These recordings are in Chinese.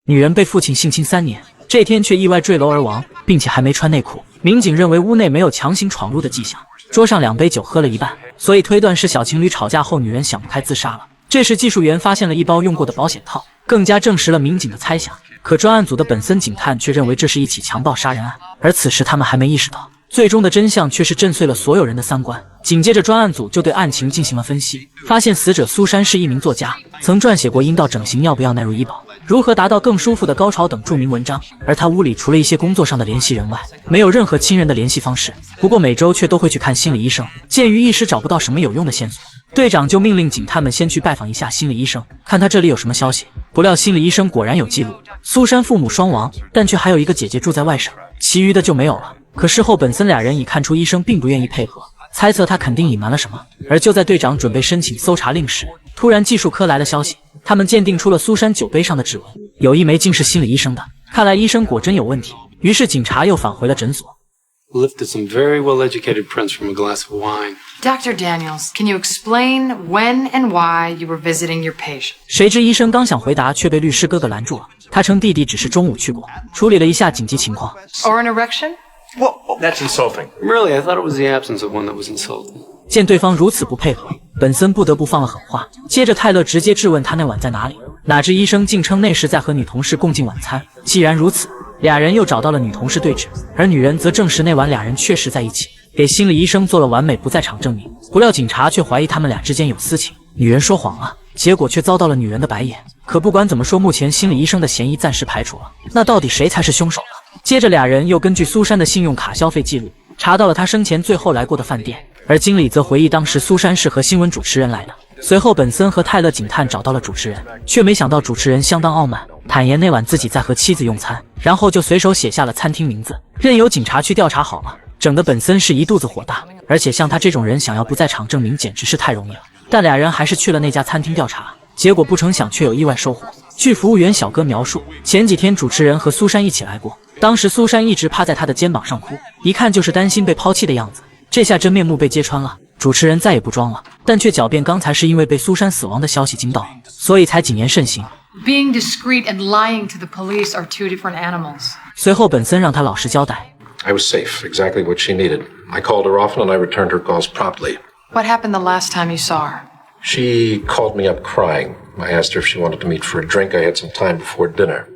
女人被父亲性侵3年，这天却意外坠楼而亡，并且还没穿内裤。民警认为屋内没有强行闯入的迹象，桌上2杯酒喝了一半，所以推断是小情侣吵架后女人想不开自杀了。这时技术员发现了1包用过的保险套，更加证实了民警的猜想。可专案组的本森警探却认为这是一起强暴杀人案，而此时他们还没意识到，最终的真相却是震碎了所有人的3观。紧接着专案组就对案情进行了分析，发现死者苏珊是一名作家，曾撰写过阴道整形要不要纳入医保、如何达到更舒服的高潮等著名文章。而他屋里除了一些工作上的联系人外，没有任何亲人的联系方式，不过每周却都会去看心理医生。鉴于一时找不到什么有用的线索，队长就命令警探们先去拜访一下心理医生，看他这里有什么消息。不料心理医生果然有记录，苏珊父母双亡，但却还有一个姐姐住在外省，其余的就没有了。可事后本森2人已看出医生并不愿意配合，猜测他肯定隐瞒了什么。而就在队长准备申请搜查令时，突然技术科来了消息，他们鉴定出了苏珊酒杯上的指纹，有1枚竟是心理医生的，看来医生果真有问题。于是警察又返回了诊所。Lifted some very well-educated prints from a glass of wine. Dr. Daniels, can you explain when and why you were visiting your patient? 谁知医生刚想回答，却被律师哥哥拦住了。他称弟弟只是中午去过，处理了一下紧急情况。Or an erection? Well, that's insulting. Really, I thought it was the absence of one that was insulting. 见对方如此不配合，本森不得不放了狠话。接着泰勒直接质问他那碗在哪里，哪知医生竟称那时在和女同事共进晚餐。既然如此，2人又找到了女同事对质，而女人则证实那晚2人确实在一起，给心理医生做了完美不在场证明。不料警察却怀疑他们俩之间有私情，女人说谎了，结果却遭到了女人的白眼。可不管怎么说，目前心理医生的嫌疑暂时排除了，那到底谁才是凶手呢？接着2人又根据苏珊的信用卡消费记录，查到了她生前最后来过的饭店，而经理则回忆当时苏珊是和新闻主持人来的。随后本森和泰勒警探找到了主持人，却没想到主持人相当傲慢，坦言那晚自己在和妻子用餐，然后就随手写下了餐厅名字，任由警察去调查好了。整的本森是一肚子火大，而且像他这种人想要不在场证明简直是太容易了。但2人还是去了那家餐厅调查，结果不成想却有意外收获。据服务员小哥描述，前几天主持人和苏珊一起来过，当时苏珊一直趴在他的肩膀上哭，一看就是担心被抛弃的样子。这下真面目被揭穿了，主持人再也不装了，但却狡辩刚才是因为被苏珊死亡的消息惊到了，所以才谨言慎行。Being discreet and lying to the police are two different animals. 随后本森让他老实交代。I was safe, exactly what she needed. I called her often and I returned her calls promptly. What happened the last time you saw her? She called me up crying. I asked her if she wanted to meet for a drink. I had some time before dinner.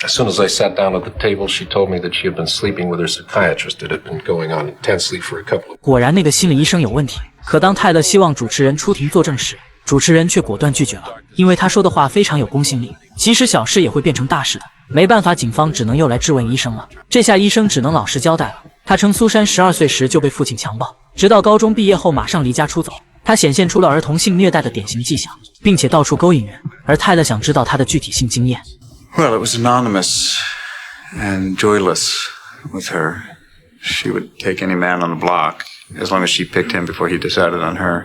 As soon as I sat down at the table, she told me that she had been sleeping with her psychiatrist. It had been going on intensely for a couple of... 果然那个心理医生有问题。可当泰勒希望主持人出庭作证时，主持人却果断拒绝了，因为他说的话非常有公信力，即使小事也会变成大事的。没办法，警方只能又来质问医生了。这下医生只能老实交代了。他称苏珊12岁时就被父亲强暴，直到高中毕业后马上离家出走。他显现出了儿童性虐待的典型迹象，并且到处勾引人。而泰勒想知道他的具体性经验。Well, it was anonymous and joyless with her. She would take any man on the block, as long as she picked him before he decided on her.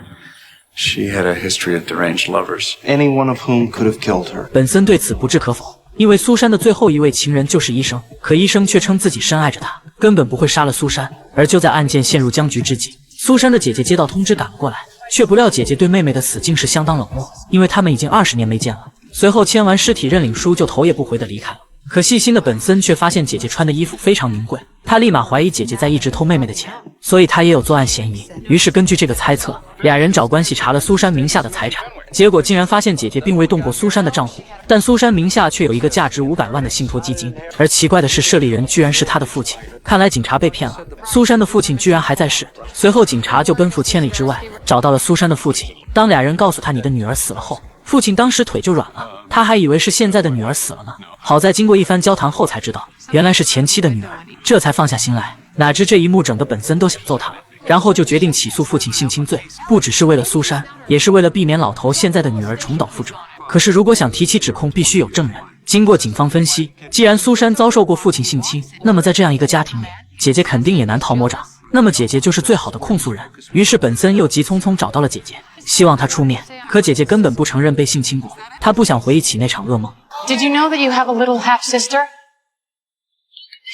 She had a history of deranged lovers. Any one of whom could have killed her. 本森对此不置可否，因为苏珊的最后一位情人就是医生，可医生却称自己深爱着她，根本不会杀了苏珊。而就在案件陷入僵局之际，苏珊的姐姐接到通知赶了过来，却不料姐姐对妹妹的死竟是相当冷漠，因为他们已经20年没见了。随后签完尸体认领书就头也不回地离开了。可细心的本森却发现姐姐穿的衣服非常名贵，他立马怀疑姐姐在一直偷妹妹的钱，所以他也有作案嫌疑。于是根据这个猜测，2人找关系查了苏珊名下的财产，结果竟然发现姐姐并未动过苏珊的账户，但苏珊名下却有一个价值500万的信托基金，而奇怪的是设立人居然是她的父亲。看来警察被骗了，苏珊的父亲居然还在世。随后警察就奔赴千里之外，找到了苏珊的父亲。当2人告诉他你的女儿死了后，父亲当时腿就软了，他还以为是现在的女儿死了呢。好在经过一番交谈后才知道，原来是前妻的女儿，这才放下心来。哪知这一幕整个本森都想揍他了，然后就决定起诉父亲性侵罪，不只是为了苏珊，也是为了避免老头现在的女儿重蹈覆辙。可是如果想提起指控，必须有证人。经过警方分析，既然苏珊遭受过父亲性侵，那么在这样一个家庭里，姐姐肯定也难逃魔掌，那么姐姐就是最好的控诉人。于是本森又急匆匆找到了姐姐，希望她出面。可姐姐根本不承认被性侵过，她不想回忆起那场噩梦。Did you know that you have a little half-sister?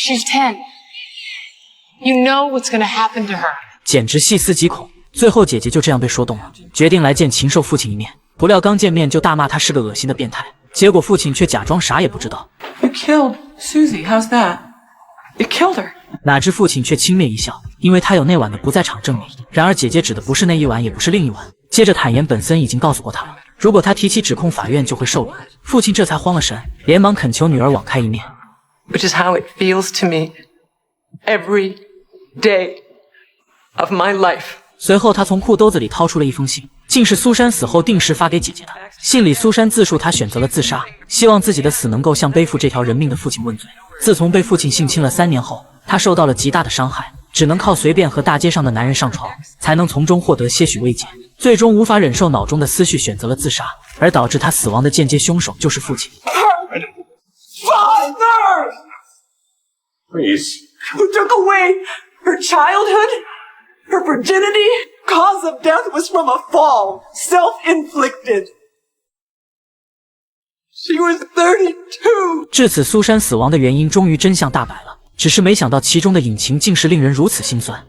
She's 10. You know what's going to happen to her. 简直细思极恐。最后姐姐就这样被说动了，决定来见禽兽父亲一面。不料刚见面就大骂他是个恶心的变态，结果父亲却假装啥也不知道。You killed Susie. How's that? You killed her. 哪知父亲却轻蔑一笑，因为他有那晚的不在场证明。然而姐姐指的不是那一晚，也不是另一晚。接着坦言本森已经告诉过他了，如果他提起指控，法院就会受理。父亲这才慌了神，连忙恳求女儿网开一面。Which is how it feels to me every day of my life. 随后他从裤兜子里掏出了一封信，竟是苏珊死后定时发给姐姐的。信里苏珊自述她选择了自杀，希望自己的死能够向背负这条人命的父亲问罪。自从被父亲性侵了3年后，她受到了极大的伤害，只能靠随便和大街上的男人上床，才能从中获得些许慰藉。最终无法忍受脑中的思绪，选择了自杀，而导致她死亡的间接凶手就是父亲。Father! Please. Who took away her childhood, her virginity? Cause of death was from a fall, self-inflicted. She was 32. 至此，苏珊死亡的原因终于真相大白了，只是没想到其中的隐情竟是令人如此心酸。